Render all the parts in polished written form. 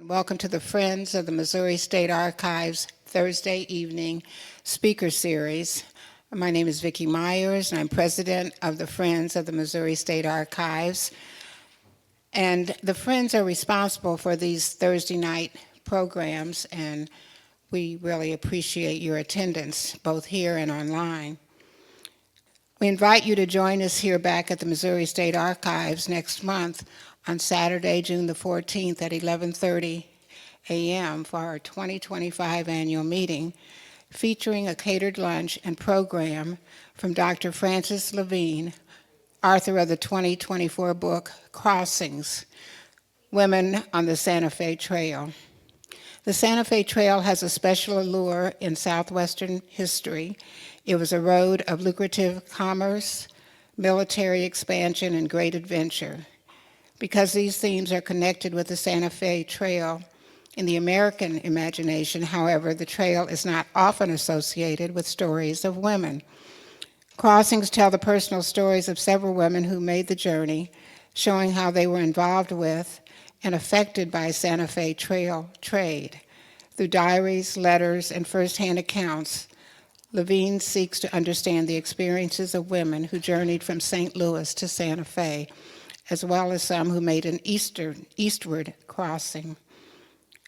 Welcome to the Friends of the Missouri State Archives Thursday evening speaker series. My name is Vicki Myers, and I'm president of the Friends of the Missouri State Archives. And the Friends are responsible for these Thursday night programs, and we really appreciate your attendance, both here and online. We invite you to join us here back at the Missouri State Archives next month on Saturday, June the 14th at 11:30 a.m. for our 2025 annual meeting, featuring a catered lunch and program from Dr. Frances Levine, author of the 2024 book, Crossings, Women on the Santa Fe Trail. The Santa Fe Trail has a special allure in Southwestern history. It was a road of lucrative commerce, military expansion, and great adventure. Because these themes are connected with the Santa Fe Trail, in the American imagination, however, the trail is not often associated with stories of women. Crossings tell the personal stories of several women who made the journey, showing how they were involved with and affected by Santa Fe Trail trade. Through diaries, letters, and firsthand accounts, Levine seeks to understand the experiences of women who journeyed from St. Louis to Santa Fe, as well as some who made an eastward crossing.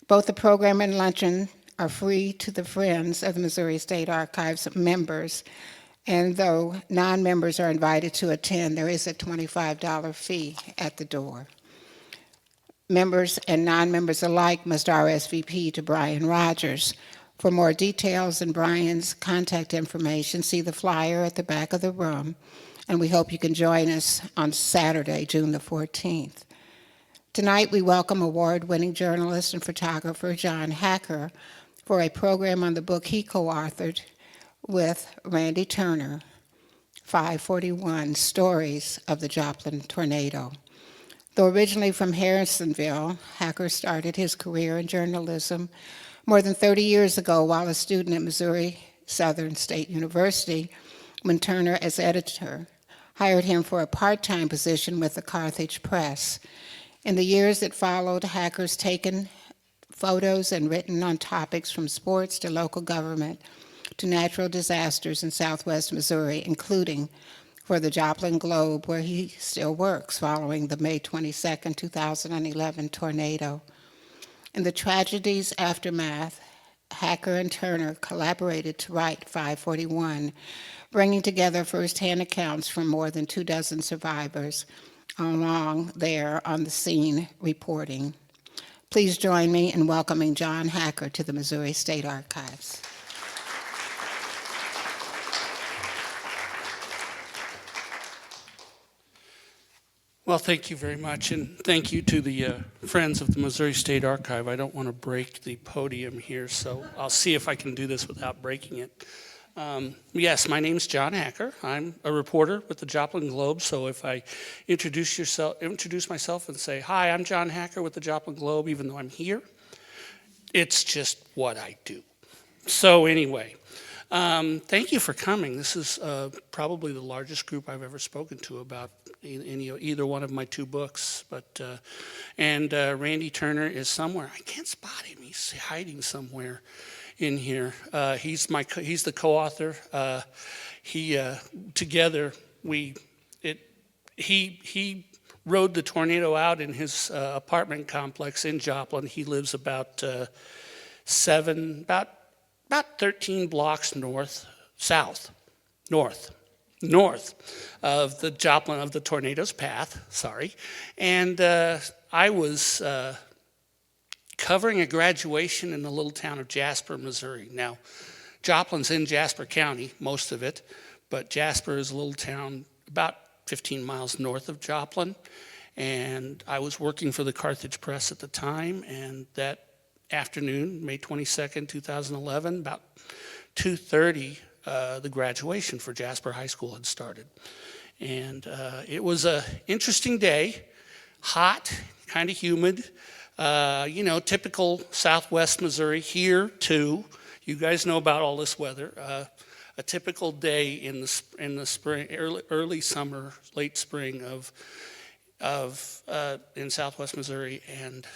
Both the program and luncheon are free to the Friends of the Missouri State Archives members, and though non-members are invited to attend, there is a $25 fee at the door. Members and non-members alike must RSVP to Brian Rogers. For more details and Brian's contact information, see the flyer at the back of the room, and we hope you can join us on Saturday, June the 14th. Tonight, we welcome award-winning journalist and photographer John Hacker for a program on the book he co-authored with Randy Turner, 541 Stories of the Joplin Tornado. Though originally from Harrisonville, Hacker started his career in journalism more than 30 years ago while a student at Missouri Southern State University, when Turner, as editor, hired him for a part-time position with the Carthage Press. In the years that followed, Hacker's taken photos and written on topics from sports to local government to natural disasters in southwest Missouri, including for the Joplin Globe, where he still works following the May 22, 2011 tornado. In the tragedy's aftermath, Hacker and Turner collaborated to write 541, bringing together firsthand accounts from more than 24 survivors along there on the scene reporting. Please join me in welcoming John Hacker to the Missouri State Archives. Well, thank you very much, and thank you to the Friends of the Missouri State Archive. I don't want to break the podium here, so I'll see if I can do this without breaking it. Yes, my name's John Hacker. I'm a reporter with the Joplin Globe, so if I introduce myself and say, hi, I'm John Hacker with the Joplin Globe, even though I'm here, it's just what I do. So anyway, thank you for coming. This is probably the largest group I've ever spoken to about either one of my two books. And Randy Turner is somewhere. I can't spot him. He's hiding somewhere in here. He's the co-author. Together he rode the tornado out in his apartment complex in Joplin. He lives about 13 blocks north of the tornado's path. Sorry, and I was covering a graduation in the little town of Jasper, Missouri. Now, Joplin's in Jasper County, most of it, but Jasper is a little town about 15 miles north of Joplin, and I was working for the Carthage Press at the time, and that afternoon, May 22nd, 2011, about 2:30, the graduation for Jasper High School had started. And it was an interesting day, hot, kind of humid, typical southwest Missouri here too. You guys know about all this weather. A typical day in the spring, early summer, late spring in southwest Missouri, and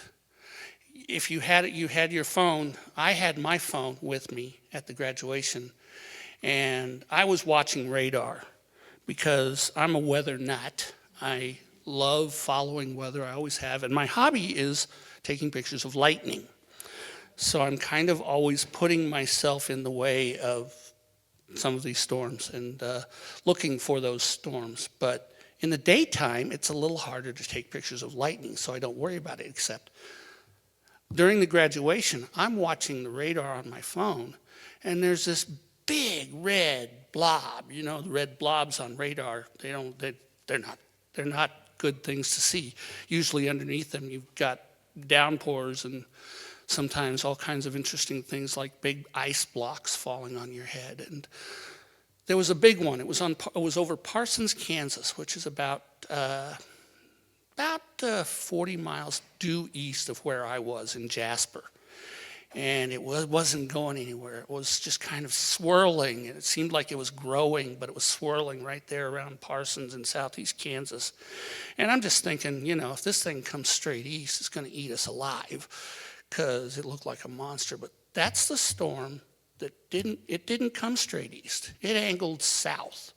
if you had your phone. I had my phone with me at the graduation, and I was watching radar because I'm a weather nut. I love following weather. I always have, and my hobby is taking pictures of lightning. So I'm kind of always putting myself in the way of some of these storms and looking for those storms. But in the daytime, it's a little harder to take pictures of lightning, so I don't worry about it, except during the graduation, I'm watching the radar on my phone, and there's this big red blob. You know, the red blobs on radar, they're not good things to see. Usually underneath them, you've got downpours and sometimes all kinds of interesting things like big ice blocks falling on your head. And there was a big one. It was over Parsons, Kansas, which is about 40 miles due east of where I was in Jasper. And it wasn't going anywhere. It was just kind of swirling, and it seemed like it was growing, but it was swirling right there around Parsons in southeast Kansas. And I'm just thinking, you know, if this thing comes straight east, it's going to eat us alive, because it looked like a monster. But that's the storm that didn't come straight east. It angled south,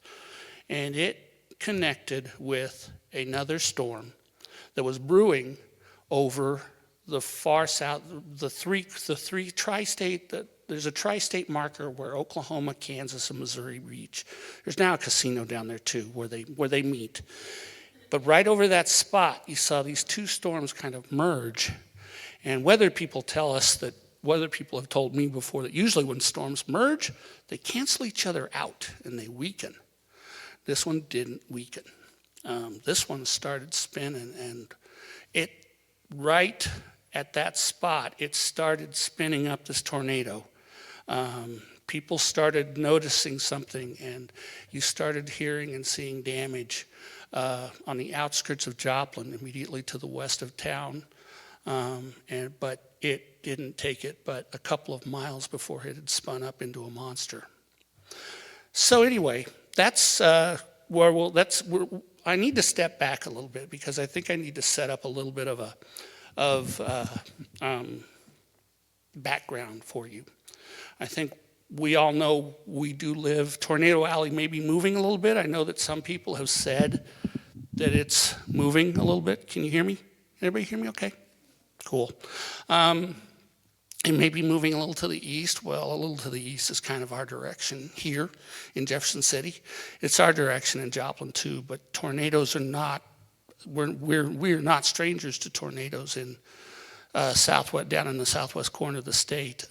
and it connected with another storm that was brewing over the far south, the three tri-state. There's a tri-state marker where Oklahoma, Kansas, and Missouri reach. There's now a casino down there too, where they meet. But right over that spot, you saw these two storms kind of merge. And weather people have told me before that usually when storms merge, they cancel each other out and they weaken. This one didn't weaken. This one started spinning, and right at that spot, it started spinning up this tornado. People started noticing something, and you started hearing and seeing damage on the outskirts of Joplin, immediately to the west of town. But it didn't take it but a couple of miles before it had spun up into a monster. So anyway, I need to step back a little bit, because I think I need to set up a little bit of background for you. I think we all know we do live, Tornado Alley may be moving a little bit. I know that some people have said that it's moving a little bit. Can you hear me? Everybody hear me okay? Cool. It may be moving a little to the east. Well, a little to the east is kind of our direction here in Jefferson City. It's our direction in Joplin too, but tornadoes are not, we're not strangers to tornadoes in down in the southwest corner of the state.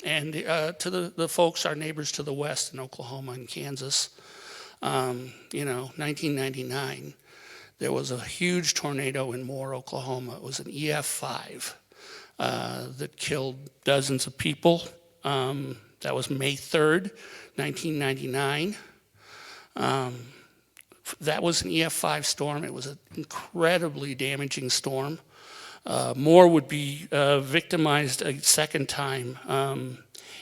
And to the folks, our neighbors to the west in Oklahoma and Kansas, 1999, there was a huge tornado in Moore, Oklahoma. It was an EF5 that killed dozens of people. That was May 3rd, 1999. That was an EF5 storm. It was an incredibly damaging storm. Moore would be victimized a second time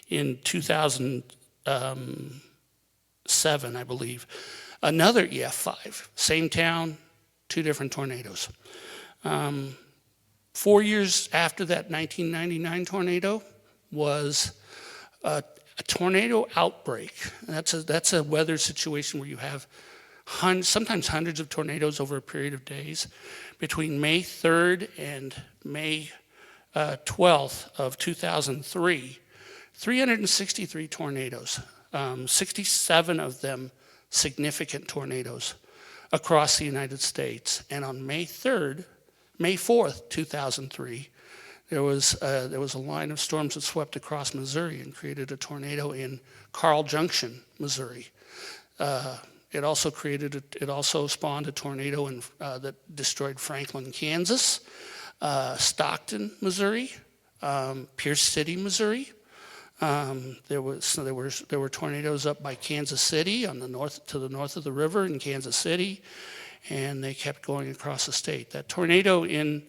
in 2007, I believe. Another EF5, same town, two different tornadoes. 4 years after that 1999 tornado was a tornado outbreak. That's a weather situation where you have sometimes hundreds of tornadoes over a period of days. Between May 3rd and May 12th of 2003, 363 tornadoes, 67 of them significant tornadoes across the United States. And on May 4th, 2003, there was a line of storms that swept across Missouri and created a tornado in Carl Junction, Missouri. It also spawned a tornado that destroyed Franklin, Kansas, Stockton, Missouri, Pierce City, Missouri. There were tornadoes up by Kansas City to the north of the river in Kansas City, and they kept going across the state. That tornado in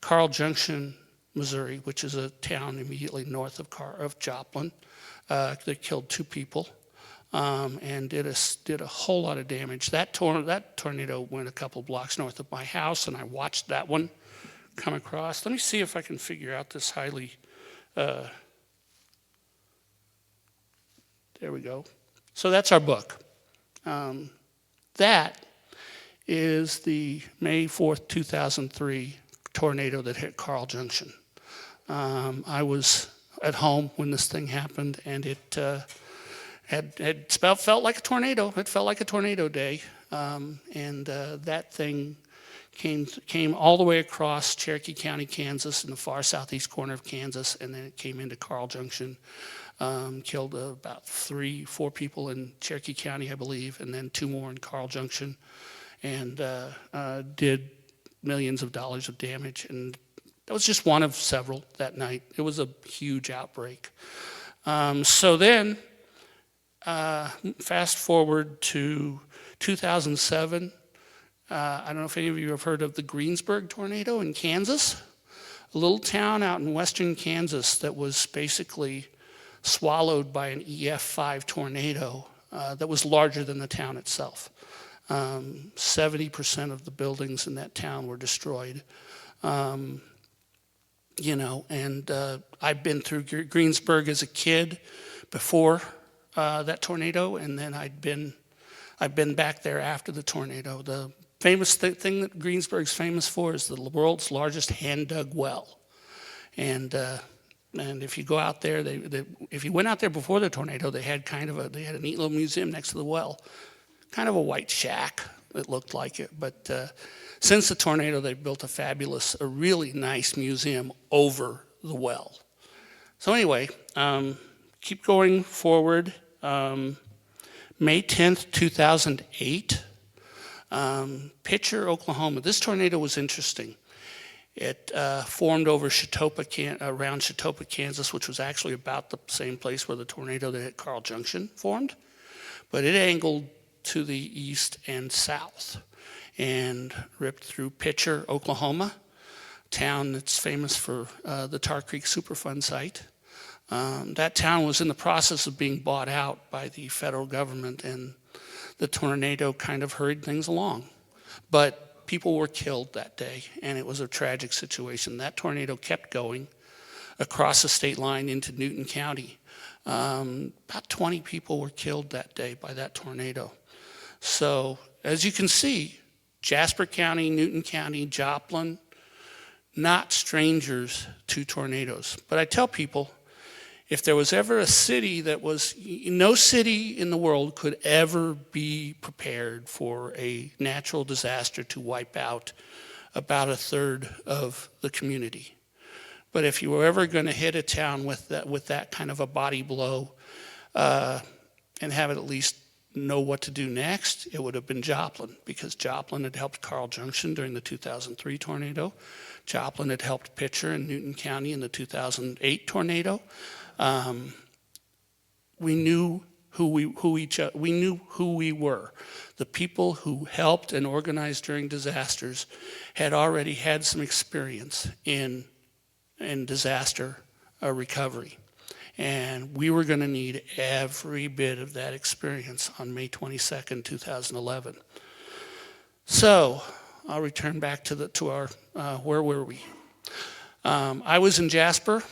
Carl Junction, Missouri, which is a town immediately north of Joplin, that killed 2 people. And did a whole lot of damage. That tornado went a couple blocks north of my house, and I watched that one come across. Let me see if I can figure out this highly. There we go. So that's our book. That is the May 4th, 2003 tornado that hit Carl Junction. I was at home when this thing happened, and it felt like a tornado. It felt like a tornado day, and that thing came all the way across Cherokee County, Kansas, in the far southeast corner of Kansas, and then it came into Carl Junction. Killed about 3-4 people in Cherokee County, I believe, and then 2 more in Carl Junction, and did millions of dollars of damage. And that was just one of several that night. It was a huge outbreak. So then, fast forward to 2007. I don't know if any of you have heard of the Greensburg tornado in Kansas, a little town out in western Kansas that was basically swallowed by an EF5 tornado that was larger than the town itself. 70% of the buildings in that town were destroyed. And I've been through Greensburg as a kid before that tornado, and then I've been back there after the tornado. The famous thing that Greensburg's famous for is the world's largest hand-dug well. And if you go out there, if you went out there before the tornado, they had a neat little museum next to the well, kind of a white shack. It looked like it, but since the tornado, they've built a really nice museum over the well. So anyway, keep going forward. May 10th, 2008, Pitcher, Oklahoma. This tornado was interesting. It formed over around Chautauqua, Kansas, which was actually about the same place where the tornado that hit Carl Junction formed. But it angled to the east and south and ripped through Pitcher, Oklahoma, town that's famous for the Tar Creek Superfund site. That town was in the process of being bought out by the federal government, and the tornado kind of hurried things along. But people were killed that day, and it was a tragic situation. That tornado kept going across the state line into Newton County. About 20 people were killed that day by that tornado. So, as you can see, Jasper County, Newton County, Joplin, not strangers to tornadoes. But I tell people, if there was ever a city no city in the world could ever be prepared for a natural disaster to wipe out about a third of the community. But if you were ever going to hit a town with that kind of a body blow and have it at least know what to do next, it would have been Joplin, because Joplin had helped Carl Junction during the 2003 tornado. Joplin had helped Pitcher in Newton County in the 2008 tornado. We knew who we were. The people who helped and organized during disasters had already had some experience in disaster recovery. And we were going to need every bit of that experience on May 22nd, 2011. So I'll return back to our where were we? I was in Jasper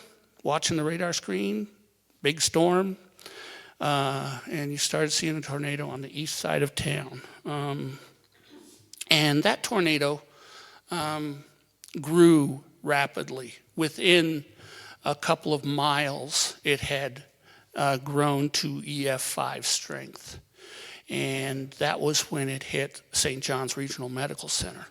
watching the radar screen, big storm, and you started seeing a tornado on the east side of town. And that tornado grew rapidly. Within a couple of miles, it had grown to EF5 strength. And that was when it hit St. John's Regional Medical Center,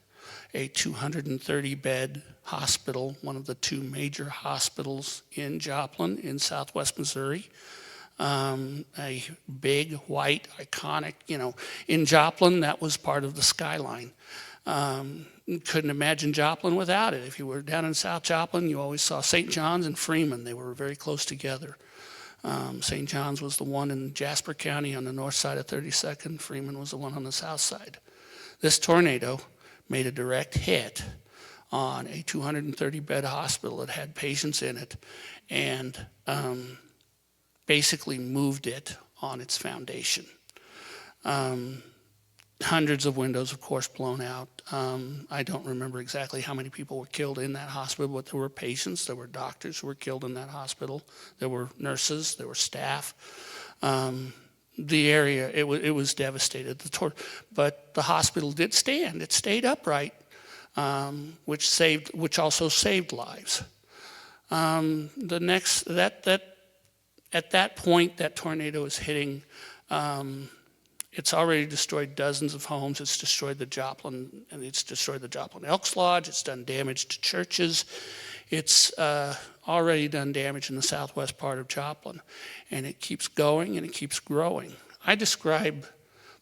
a 230-bed hospital, one of the 2 major hospitals in Joplin in southwest Missouri. A big, white, iconic, in Joplin, that was part of the skyline. You couldn't imagine Joplin without it. If you were down in South Joplin, you always saw St. John's and Freeman. They were very close together. St. John's was the one in Jasper County on the north side of 32nd. Freeman was the one on the south side. This tornado made a direct hit on a 230-bed hospital that had patients in it, and basically moved it on its foundation. Hundreds of windows, of course, blown out. I don't remember exactly how many people were killed in that hospital, but there were patients, there were doctors who were killed in that hospital. There were nurses, there were staff. The area, it was devastated. But the hospital did stand. It stayed upright, which also saved lives. At that point, that tornado is hitting. It's already destroyed dozens of homes. It's destroyed the Joplin Elks Lodge. It's done damage to churches. It's already done damage in the southwest part of Joplin, and it keeps going and it keeps growing. I describe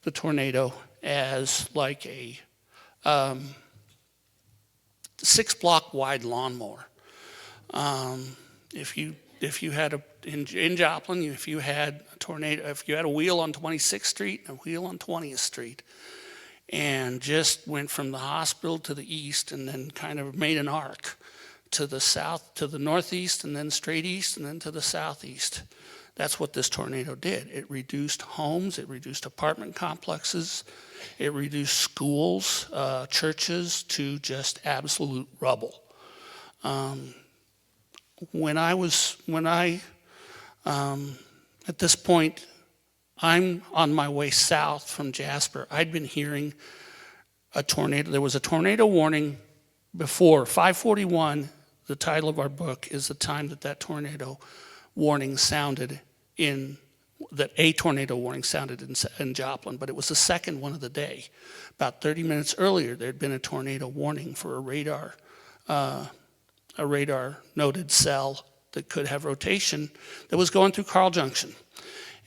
the tornado as like a 6-block wide lawnmower. If you had in Joplin, if you had a tornado, if you had a wheel on 26th Street and a wheel on 20th Street, and just went from the hospital to the east and then kind of made an arc to the south, to the northeast, and then straight east, and then to the southeast. That's what this tornado did. It reduced homes, it reduced apartment complexes, it reduced schools, churches to just absolute rubble. At this point, I'm on my way south from Jasper. I'd been hearing a tornado. There was a tornado warning before 5:41. The title of our book is the time that tornado warning sounded a tornado warning sounded in Joplin, but it was the second one of the day. About 30 minutes earlier, there had been a tornado warning for a radar noted cell that could have rotation that was going through Carl Junction.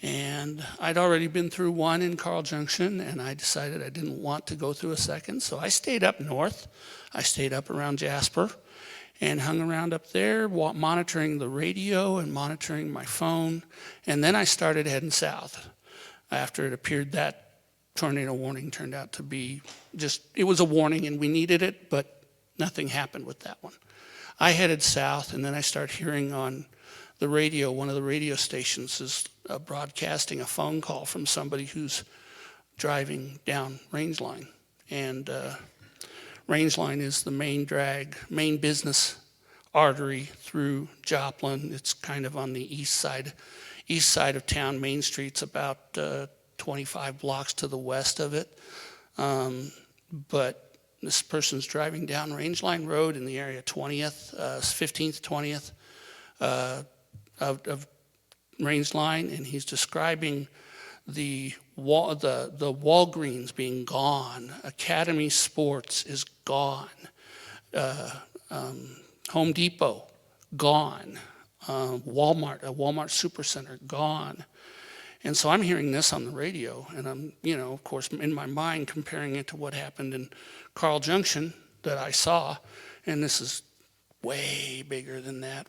And I'd already been through one in Carl Junction, and I decided I didn't want to go through a second, so I stayed up north. I stayed up around Jasper and hung around up there, monitoring the radio and monitoring my phone. And then I started heading south. After it appeared that tornado warning turned out to be it was a warning and we needed it, but nothing happened with that one. I headed south, and then I started hearing on the radio, one of the radio stations is broadcasting a phone call from somebody who's driving down Rangeline. And Rangeline is the main business artery through Joplin. It's kind of on the east side of town. Main Street's about 25 blocks to the west of it. But this person's driving down Rangeline Road in the area 15th, 20th of Rangeline, and he's describing the Walgreens being gone, Academy Sports is gone, Home Depot gone, Walmart, a Walmart Supercenter gone. And so I'm hearing this on the radio, and I'm, of course, in my mind comparing it to what happened in Carl Junction that I saw, and this is way bigger than that.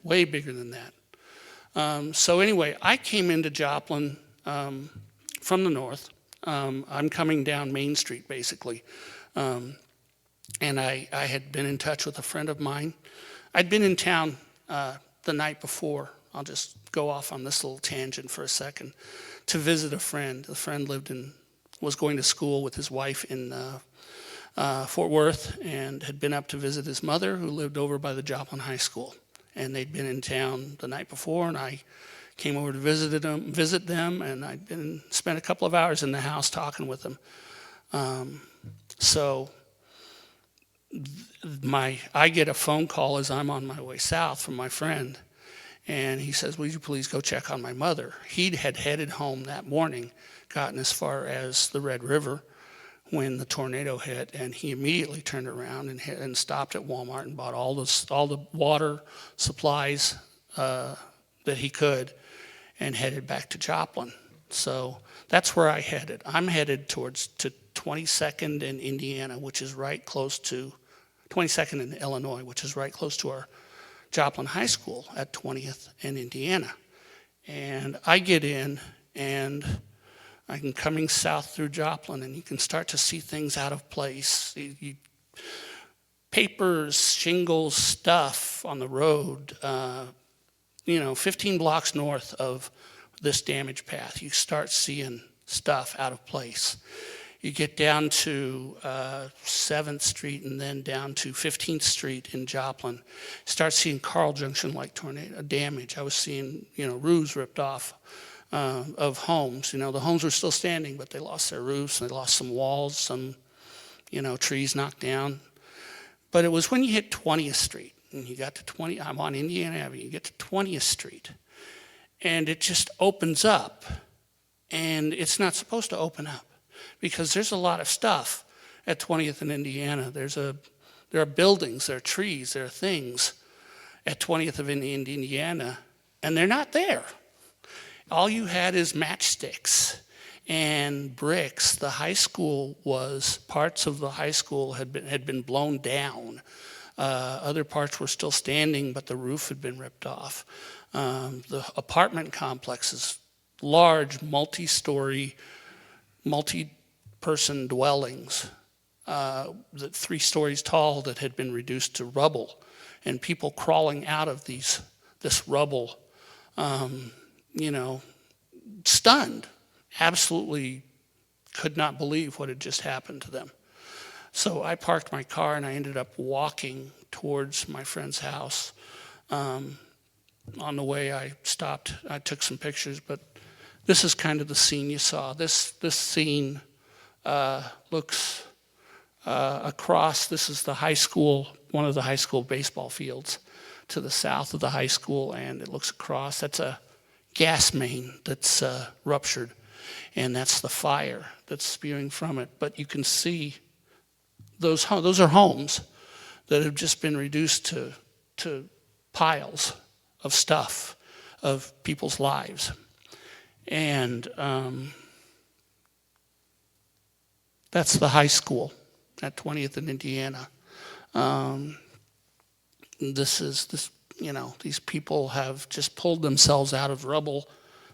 So anyway, I came into Joplin from the north. I'm coming down Main Street, basically. And I had been in touch with a friend of mine. I'd been in town the night before. I'll just go off on this little tangent for a second. To visit a friend. The friend was going to school with his wife in Fort Worth, and had been up to visit his mother, who lived over by the Joplin High School. And they'd been in town the night before, and I came over to visit them, and I'd spent a couple of hours in the house talking with them. So I get a phone call as I'm on my way south from my friend. And he says, "Would you please go check on my mother?" He had headed home that morning, gotten as far as the Red River when the tornado hit, and he immediately turned around and stopped at Walmart and bought all the water supplies that he could, and headed back to Joplin. So that's where I headed. I'm headed to 22nd in Indiana, which is right close to 22nd in Illinois, which is right close to our Joplin High School at 20th and Indiana. And I get in, and I'm coming south through Joplin, and you can start to see things out of place. Papers, shingles, stuff on the road, 15 blocks north of this damage path, you start seeing stuff out of place. You get down to 7th Street and then down to 15th Street in Joplin. Start seeing Carl Junction-like tornado damage. I was seeing, roofs ripped off of homes. The homes were still standing, but they lost their roofs, and they lost some walls, some, trees knocked down. But it was when you hit 20th Street, and you got to I'm on Indiana Avenue, you get to 20th Street, and it just opens up, and it's not supposed to open up, because there's a lot of stuff at 20th and Indiana. There are buildings, there are trees, there are things at 20th of Indiana, and they're not there. All you had is matchsticks and bricks. The high school parts of the high school had been blown down. Other parts were still standing, but the roof had been ripped off. The apartment complexes, large multi-story, multi-person dwellings, that 3 stories tall, that had been reduced to rubble, and people crawling out of this rubble, stunned, absolutely could not believe what had just happened to them. So I parked my car and I ended up walking towards my friend's house. On the way I stopped, I took some pictures, but this is kind of the scene you saw. This scene looks across. This is the high school, one of the high school baseball fields to the south of the high school, and it looks across. That's a gas main that's ruptured, and that's the fire that's spewing from it. But you can see those are homes that have just been reduced to piles of stuff, of people's lives. And that's the high school at 20th and Indiana. These people have just pulled themselves out of rubble.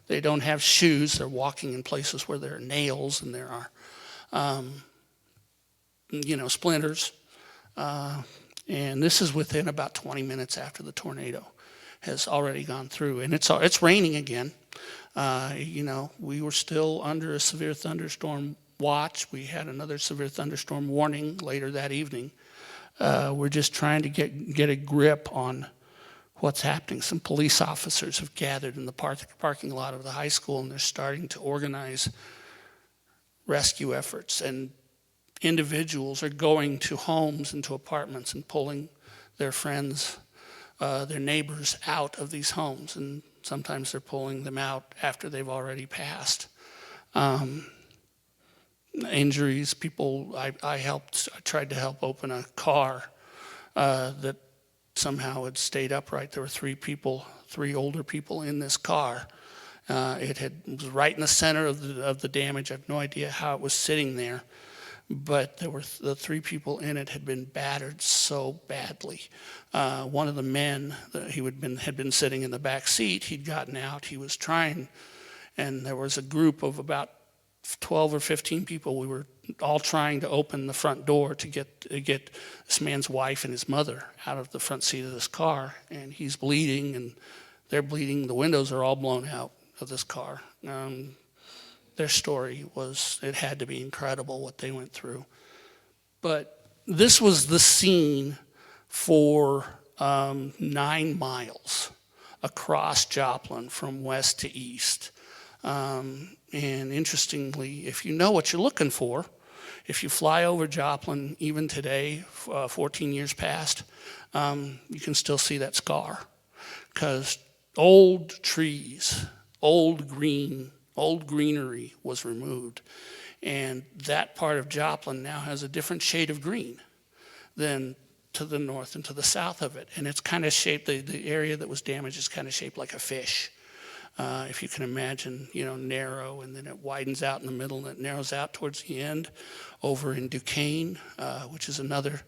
They don't have shoes. They're walking in places where there are nails and there are, splinters. And this is within about 20 minutes after the tornado has already gone through. And it's raining again. We were still under a severe thunderstorm watch. We had another severe thunderstorm warning later that evening. We're just trying to get a grip on what's happening. Some police officers have gathered in the parking lot of the high school, and they're starting to organize rescue efforts. And individuals are going to homes and to apartments and pulling their friends, their neighbors out of these homes. And sometimes they're pulling them out after they've already passed. Injuries, people, I tried to help open a car that somehow had stayed upright. There were 3 older people in this car. It was right in the center of the damage. I have no idea how it was sitting there, but there were the 3 people in it had been battered so badly. One of the men, had been sitting in the back seat. He'd gotten out. He was trying, and there was a group of about 12 or 15 people. We were all trying to open the front door to get this man's wife and his mother out of the front seat of this car, and he's bleeding, and they're bleeding. The windows are all blown out of this car. Their story it had to be incredible what they went through. But this was the scene for 9 miles across Joplin from west to east. And interestingly, if you know what you're looking for, if you fly over Joplin, even today, 14 years past, you can still see that scar. Because old trees, old greenery was removed. And that part of Joplin now has a different shade of green than to the north and to the south of it. And it's kind of shaped, the area that was damaged is kind of shaped like a fish. If you can imagine, narrow, and then it widens out in the middle, and it narrows out towards the end. Over in Duquesne, which is another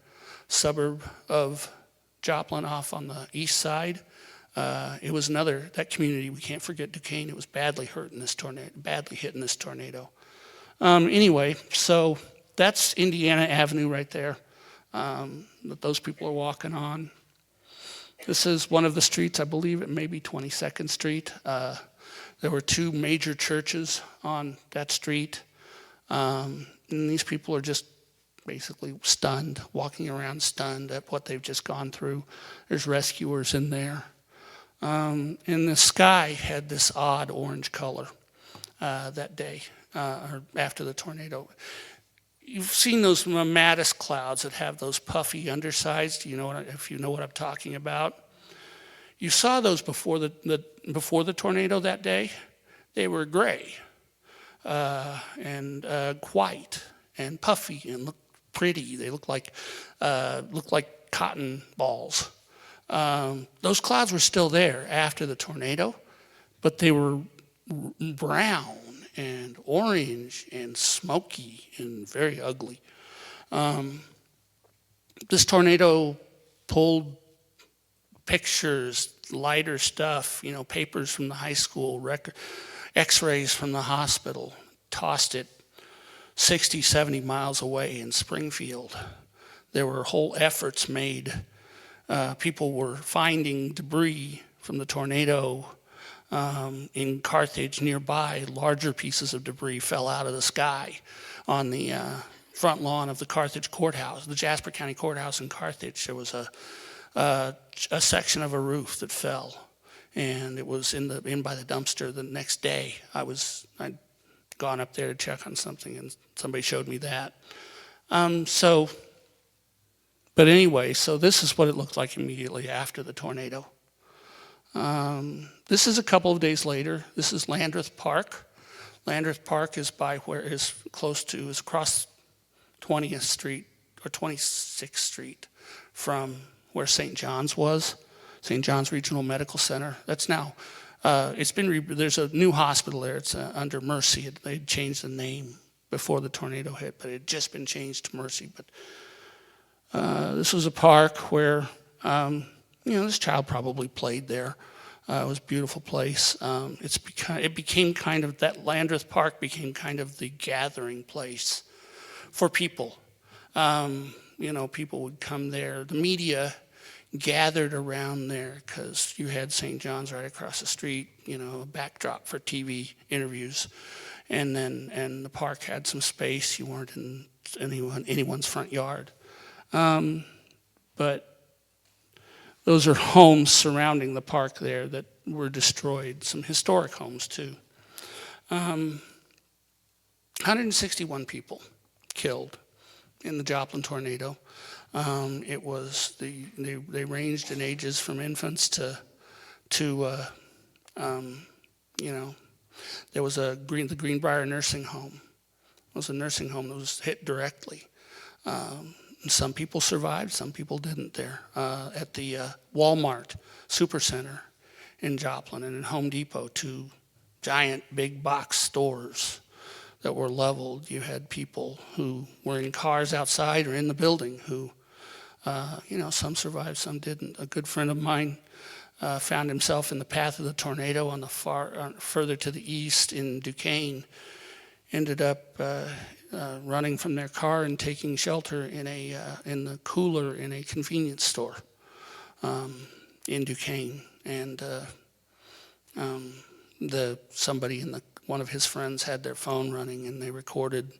suburb of Joplin off on the east side, it was that community, we can't forget Duquesne. It was badly hit in this tornado. Anyway, so that's Indiana Avenue right there that those people are walking on. This is one of the streets, I believe it may be 22nd Street. There were 2 major churches on that street. And these people are just basically stunned, walking around stunned at what they've just gone through. There's rescuers in there. And the sky had this odd orange color that day, or after the tornado. You've seen those mattis clouds that have those puffy undersides. Do you know if you know what I'm talking about? You saw those before before the tornado that day. They were gray and white and puffy and looked pretty. They looked like cotton balls. Those clouds were still there after the tornado, but they were brown and orange and smoky and very ugly. This tornado pulled pictures, lighter stuff, papers from the high school, x-rays from the hospital, tossed it 60, 70 miles away in Springfield. There were whole efforts made. People were finding debris from the tornado. In Carthage nearby, larger pieces of debris fell out of the sky on the front lawn of the Carthage courthouse, the Jasper County Courthouse in Carthage. There was a section of a roof that fell, and it was in by the dumpster the next day. I'd gone up there to check on something, and somebody showed me that. But anyway, so this is what it looked like immediately after the tornado. This is a couple of days later. This is Landreth Park. Landreth Park is is across 20th Street or 26th Street from where St. John's was, St. John's Regional Medical Center. That's now, there's a new hospital there. It's under Mercy. They'd changed the name before the tornado hit, but it had just been changed to Mercy. But this was a park where, this child probably played there. It was a beautiful place. It became kind of, that Landreth Park became kind of the gathering place for people. People would come there. The media gathered around there because you had St. John's right across the street, a backdrop for TV interviews. And the park had some space. You weren't in anyone's front yard. But those are homes surrounding the park there that were destroyed, some historic homes too. 161 people killed in the Joplin tornado. It was they ranged in ages from infants to there was the Greenbrier nursing home. It was a nursing home that was hit directly. Some people survived, some people didn't there. At the Walmart Supercenter in Joplin and in Home Depot, two giant big box stores that were leveled. You had people who were in cars outside or in the building who, some survived, some didn't. A good friend of mine found himself in the path of the tornado on the further to the east in Duquesne, ended up running from their car and taking shelter in the cooler in a convenience store in Duquesne. And one of his friends had their phone running, and they recorded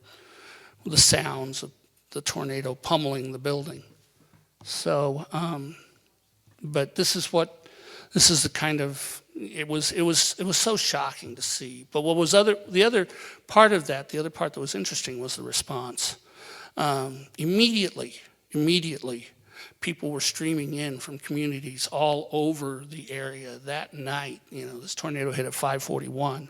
the sounds of the tornado pummeling the building. So, but this is the kind of, it was so shocking to see. But the other part that was interesting was the response. Immediately, people were streaming in from communities all over the area that night. This tornado hit at 5:41.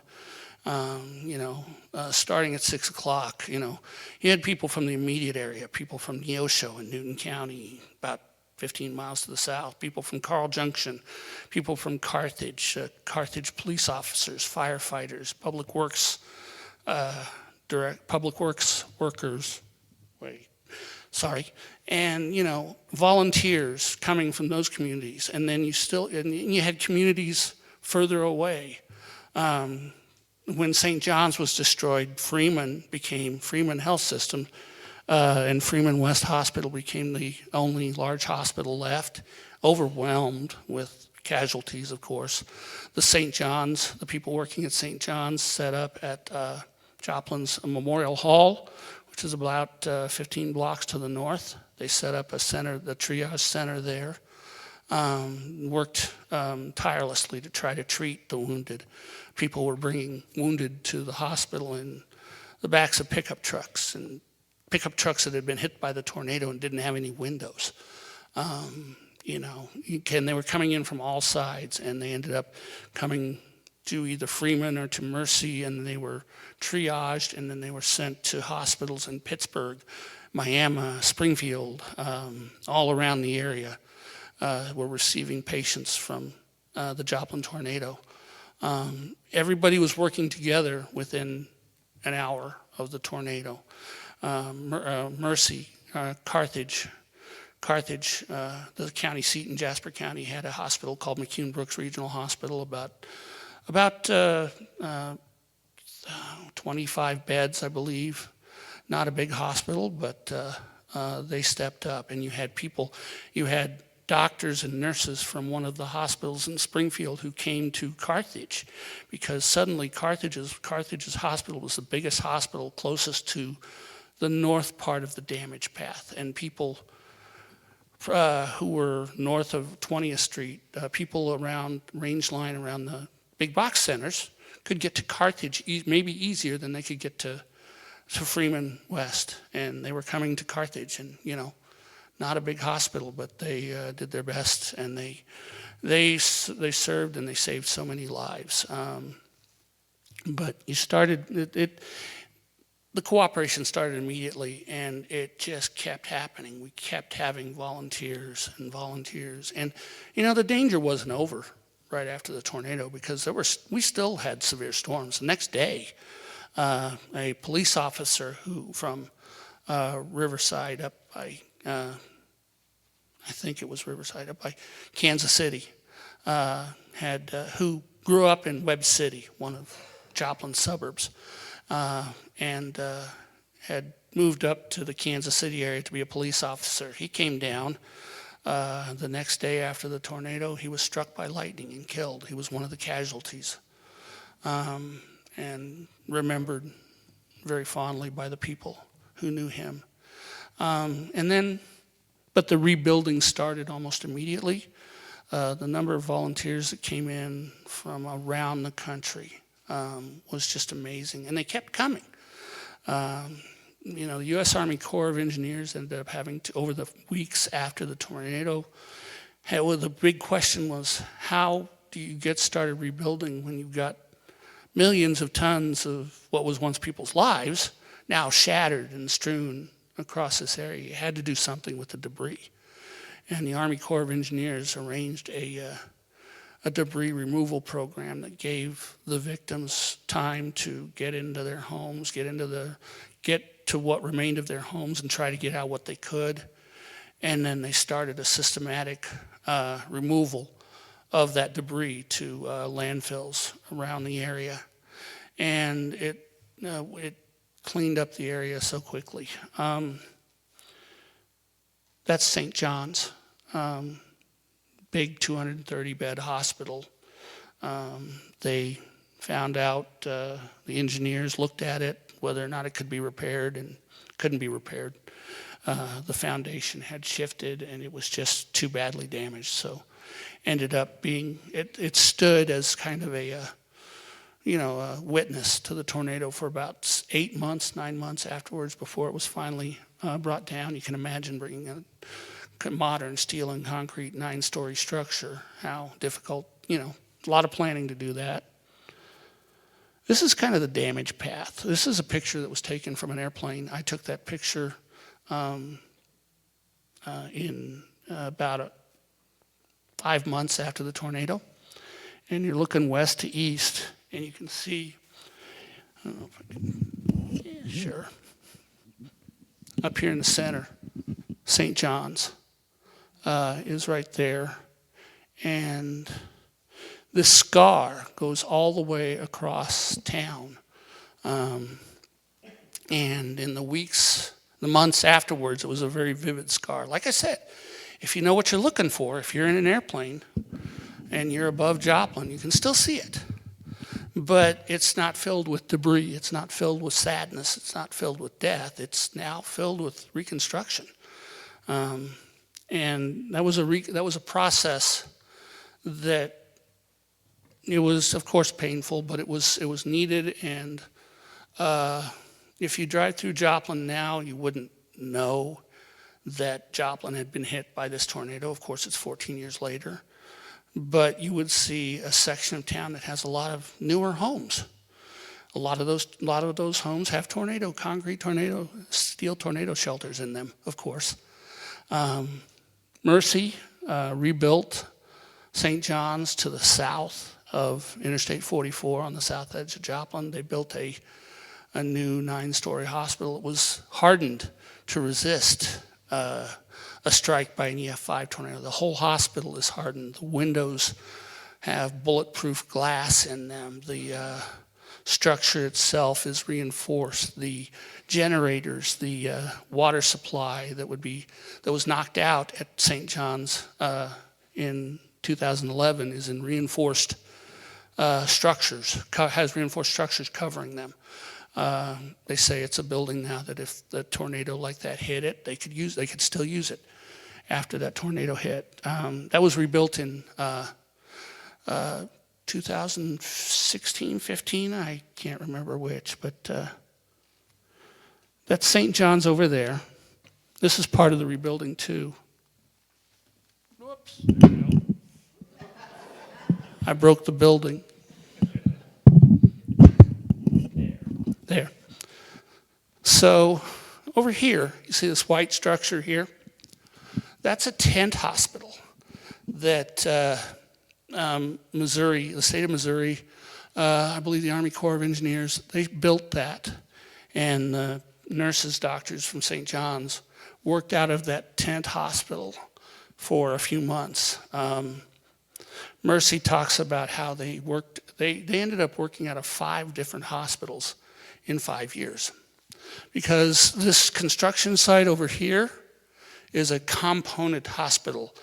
Starting at 6 o'clock, you had people from the immediate area, people from Neosho in Newton County, about 15 miles to the south, people from Carl Junction, people from Carthage, Carthage police officers, firefighters, public works workers, and volunteers coming from those communities. And then you had communities further away. When St. John's was destroyed, Freeman Health System and Freeman West Hospital became the only large hospital left, overwhelmed with casualties, of course. The people working at St. John's set up at Joplin's Memorial Hall, which is about 15 blocks to the north. They set up a center, the triage center there. Worked tirelessly to try to treat the wounded. People were bringing wounded to the hospital in the backs of pickup trucks, and pickup trucks that had been hit by the tornado and didn't have any windows. They were coming in from all sides, and they ended up coming to either Freeman or to Mercy, and they were triaged, and then they were sent to hospitals in Pittsburgh, Miami, Springfield, all around the area. Were receiving patients from the Joplin tornado. Everybody was working together within an hour of the tornado. Mercy, Carthage, the county seat in Jasper County, had a hospital called McCune Brooks Regional Hospital, about 25 beds, I believe. Not a big hospital, but they stepped up, and you had doctors and nurses from one of the hospitals in Springfield who came to Carthage, because suddenly Carthage's hospital was the biggest hospital closest to the north part of the damage path, and people who were north of 20th Street, people around range line around the big box centers could get to Carthage maybe easier than they could get to Freeman West, and they were coming to Carthage, and not a big hospital, but they did their best, and they served, and they saved so many lives. But the cooperation started immediately, and it just kept happening. We kept having volunteers, and the danger wasn't over right after the tornado, because we still had severe storms. The next day, a police officer from Riverside up by I think it was Riverside, up by Kansas City, who grew up in Webb City, one of Joplin's suburbs, and had moved up to the Kansas City area to be a police officer. He came down the next day after the tornado. He was struck by lightning and killed. He was one of the casualties, and remembered very fondly by the people who knew him. But the rebuilding started almost immediately. The number of volunteers that came in from around the country was just amazing, and they kept coming. The U.S. Army Corps of Engineers ended up having to, over the weeks after the tornado, the big question was, how do you get started rebuilding when you've got millions of tons of what was once people's lives now shattered and strewn across this area? You had to do something with the debris. And the Army Corps of Engineers arranged a debris removal program that gave the victims time to get into their homes, get to what remained of their homes and try to get out what they could. And then they started a systematic removal of that debris to landfills around the area. And it cleaned up the area so quickly. That's St. John's, big 230-bed hospital. They found out, the engineers looked at it, whether or not it could be repaired, and couldn't be repaired. The foundation had shifted, and it was just too badly damaged. So ended up being, it stood as kind of a witness to the tornado for about 9 months afterwards, before it was finally brought down. You can imagine bringing a modern steel and concrete 9-story structure, how difficult, a lot of planning to do that. This is kind of the damage path. This is a picture that was taken from an airplane. I took that picture in about 5 months after the tornado. And you're looking west to east, and you can see, I don't know if I can, yeah, sure. Up here in the center, St. John's is right there. And this scar goes all the way across town. And in the months afterwards, it was a very vivid scar. Like I said, if you know what you're looking for, if you're in an airplane and you're above Joplin, you can still see it. But it's not filled with debris. It's not filled with sadness. It's not filled with death. It's now filled with reconstruction. And that was a process that it was, of course, painful, but it was needed. And if you drive through Joplin now, you wouldn't know that Joplin had been hit by this tornado. Of course, it's 14 years later. But you would see a section of town that has a lot of newer homes. A lot of those homes have steel tornado shelters in them, of course. Mercy rebuilt St. John's to the south of Interstate 44 on the south edge of Joplin. They built a new 9-story hospital. It was hardened to resist a strike by an EF5 tornado. The whole hospital is hardened. The windows have bulletproof glass in them. The structure itself is reinforced. The generators, the water supply that was knocked out at St. John's in 2011 is in reinforced structures, has reinforced structures covering them. They say it's a building now that if the tornado like that hit it, they could still use it after that tornado hit. That was rebuilt in 2016, 15, I can't remember which, but that's St. John's over there. This is part of the rebuilding too. Whoops. I broke the building. There. So over here, you see this white structure here? That's a tent hospital that Missouri, the state of Missouri, I believe the Army Corps of Engineers, they built that. And the nurses, doctors from St. John's worked out of that tent hospital for a few months. Mercy talks about how they ended up working out of 5 different hospitals in 5 years. Because this construction site over here is a component hospital.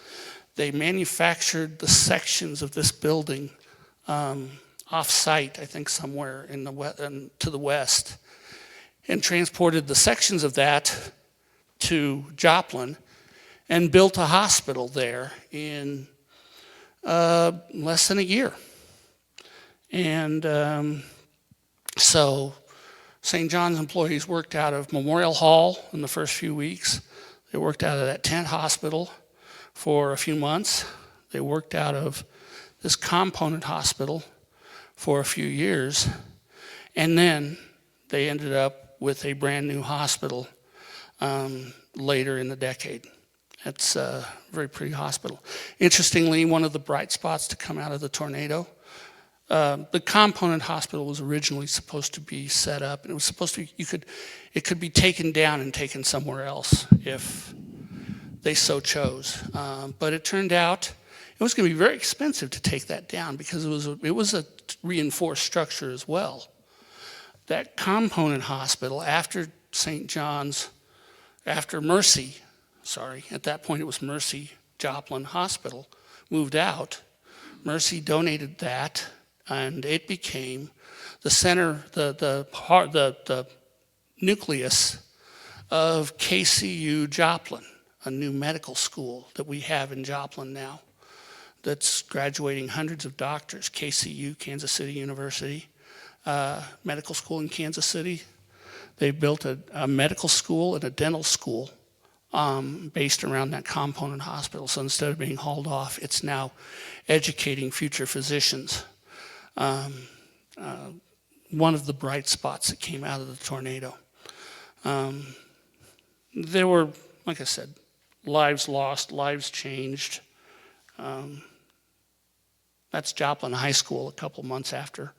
They manufactured the sections of this building off-site, I think somewhere to the west, and transported the sections of that to Joplin and built a hospital there in less than a year. And so St. John's employees worked out of Memorial Hall in the first few weeks. They worked out of that tent hospital for a few months. They worked out of this component hospital for a few years. And then they ended up with a brand new hospital later in the decade. It's a very pretty hospital. Interestingly, one of the bright spots to come out of the tornado, the component hospital was originally supposed to be set up, and it was supposed to it could be taken down and taken somewhere else if they so chose. But it turned out it was going to be very expensive to take that down because it was a reinforced structure as well. That component hospital after St. John's, after Mercy, at that point it was Mercy Joplin Hospital, moved out. Mercy donated that, and it became the center, the nucleus of KCU Joplin, a new medical school that we have in Joplin now that's graduating hundreds of doctors. KCU, Kansas City University, medical school in Kansas City. They built a medical school and a dental school based around that component hospital. So instead of being hauled off, it's now educating future physicians. One of the bright spots that came out of the tornado. There were, like I said, lives lost, lives changed. That's Joplin High School a couple months after.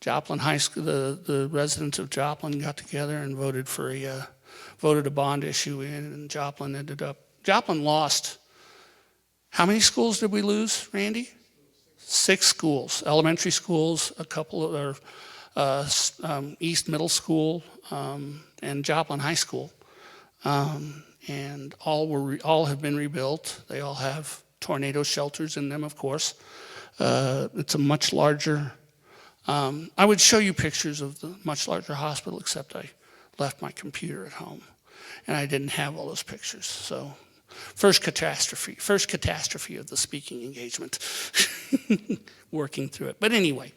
Joplin High School, the residents of Joplin got together and voted a bond issue in, and Joplin lost, how many schools did we lose, Randy? 6 schools, elementary schools, a couple of East Middle School, and Joplin High School. And all have been rebuilt. They all have tornado shelters in them, of course. It's a much larger I would show you pictures of the much larger hospital, except I left my computer at home, and I didn't have all those pictures. So, first catastrophe of the speaking engagement, working through it. But anyway,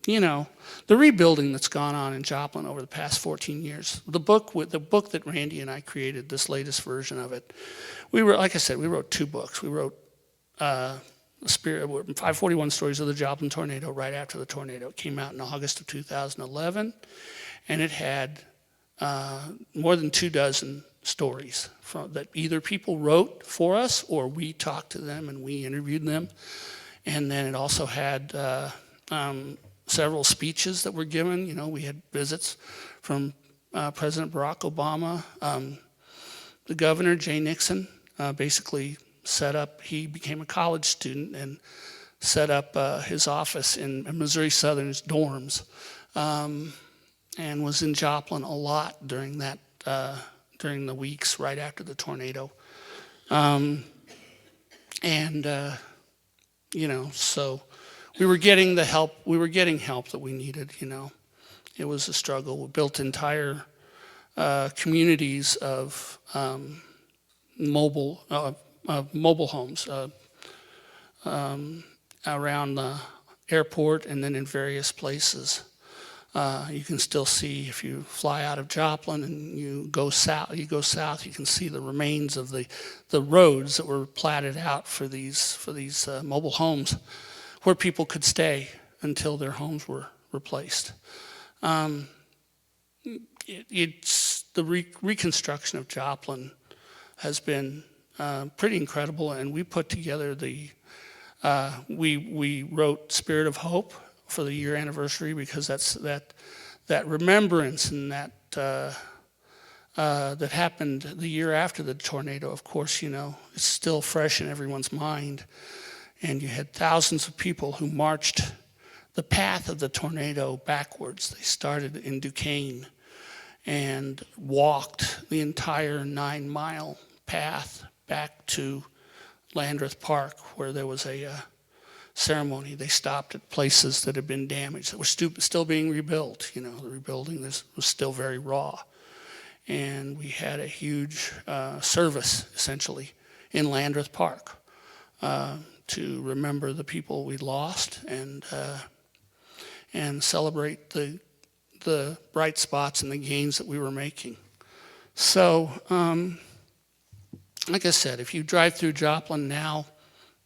you know, the rebuilding that's gone on in Joplin over the past 14 years. The book that Randy and I created, this latest version of it, like I said, we wrote 2 books. We wrote 541 Stories of the Joplin Tornado right after the tornado. It came out in August of 2011, and it had more than 24 stories that either people wrote for us or we talked to them and we interviewed them. And then it also had several speeches that were given. You know, we had visits from President Barack Obama, the governor, Jay Nixon, basically he became a college student and set up his office in Missouri Southern's dorms, and was in Joplin a lot during the weeks right after the tornado. You know, so we were getting help that we needed, you know. It was a struggle. We built entire communities of mobile homes around the airport and then in various places. You can still see, if you fly out of Joplin and you go south, you can see the remains of the roads that were platted out for these mobile homes where people could stay until their homes were replaced. It's the reconstruction of Joplin has been pretty incredible, and we put together we wrote Spirit of Hope for the year anniversary, because that remembrance and that happened the year after the tornado. Of course, you know, it's still fresh in everyone's mind, and you had thousands of people who marched the path of the tornado backwards. They started in Duquesne and walked the entire 9-mile path back to Landreth Park, where there was a ceremony. They stopped at places that had been damaged, that were still being rebuilt. You know, the rebuilding was still very raw. And we had a huge service, essentially, in Landreth Park to remember the people we lost and celebrate the bright spots and the gains that we were making. So, like I said, if you drive through Joplin now,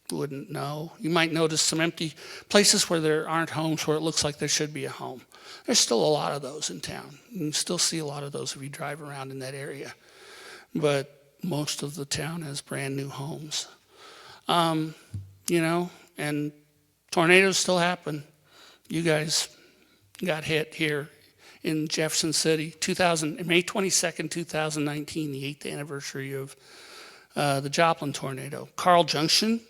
you wouldn't know. You might notice some empty places where there aren't homes, where it looks like there should be a home. There's still a lot of those in town. You can still see a lot of those if you drive around in that area. But most of the town has brand new homes. You know, and tornadoes still happen. You guys got hit here in Jefferson City, May 22nd, 2019, the 8th anniversary of the Joplin tornado. Carl Junction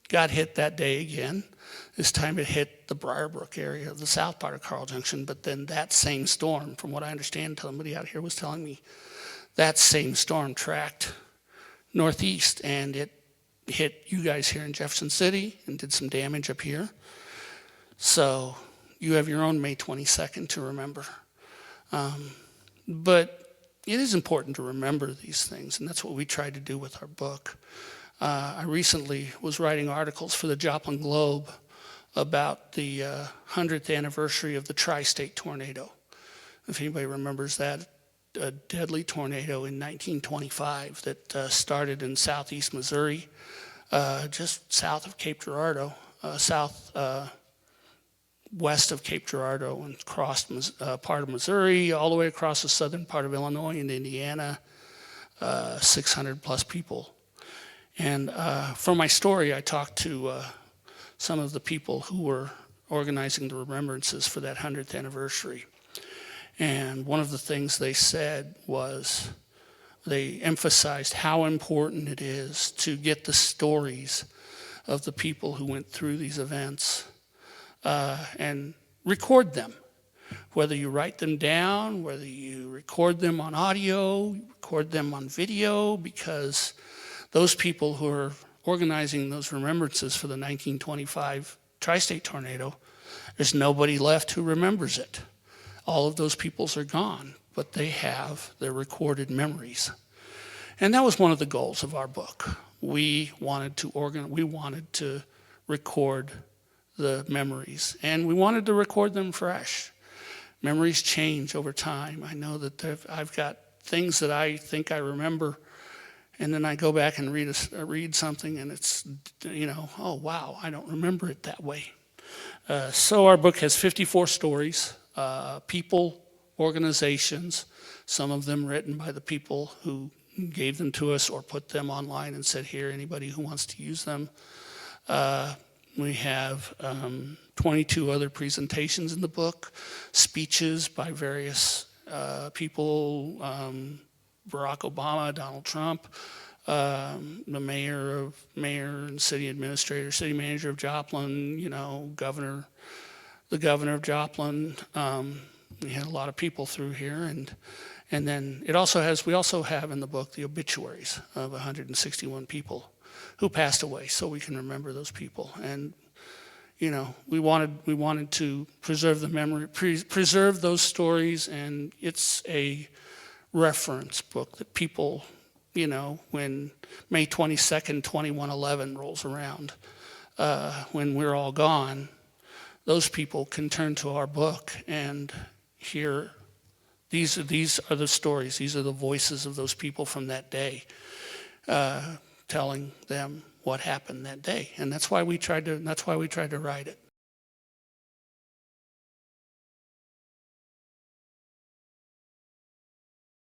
got hit that day again. This time it hit the Briarbrook area, the south part of Carl Junction, but then that same storm, from what I understand, somebody out here was telling me, that same storm tracked northeast, and it hit you guys here in Jefferson City and did some damage up here. So you have your own May 22nd to remember. But it is important to remember these things, and that's what we tried to do with our book. I recently was writing articles for the Joplin Globe about the 100th anniversary of the tri-state tornado. If anybody remembers that, a deadly tornado in 1925 that started in southeast Missouri, just south of Cape Girardeau, west of Cape Girardeau, and crossed part of Missouri, all the way across the southern part of Illinois into Indiana, 600 plus people. And for my story, I talked to some of the people who were organizing the remembrances for that 100th anniversary. And one of the things they said was, they emphasized how important it is to get the stories of the people who went through these events and record them. Whether you write them down, whether you record them on audio, record them on video, because those people who are organizing those remembrances for the 1925 tri-state tornado, there's nobody left who remembers it. All of those peoples are gone, but they have their recorded memories. And that was one of the goals of our book. We wanted to record the memories, and we wanted to record them fresh. Memories change over time. I know that I've got things that I think I remember, and then I go back and read something, and it's, oh wow, I don't remember it that way. So our book has 54 stories, people, organizations, some of them written by the people who gave them to us or put them online and said, here, anybody who wants to use them. We have 22 other presentations in the book, speeches by various people, Barack Obama, Donald Trump, the mayor and city administrator, city manager of Joplin, the governor of Joplin. We had a lot of people through here, and then we also have in the book the obituaries of 161 people who passed away, so we can remember those people. And we wanted to preserve the memory, preserve those stories, and it's a reference book that people, when May 22nd, 2111 rolls around, when we're all gone, those people can turn to our book and hear, these are the stories, these are the voices of those people from that day, telling them what happened that day. And that's why we tried to write it.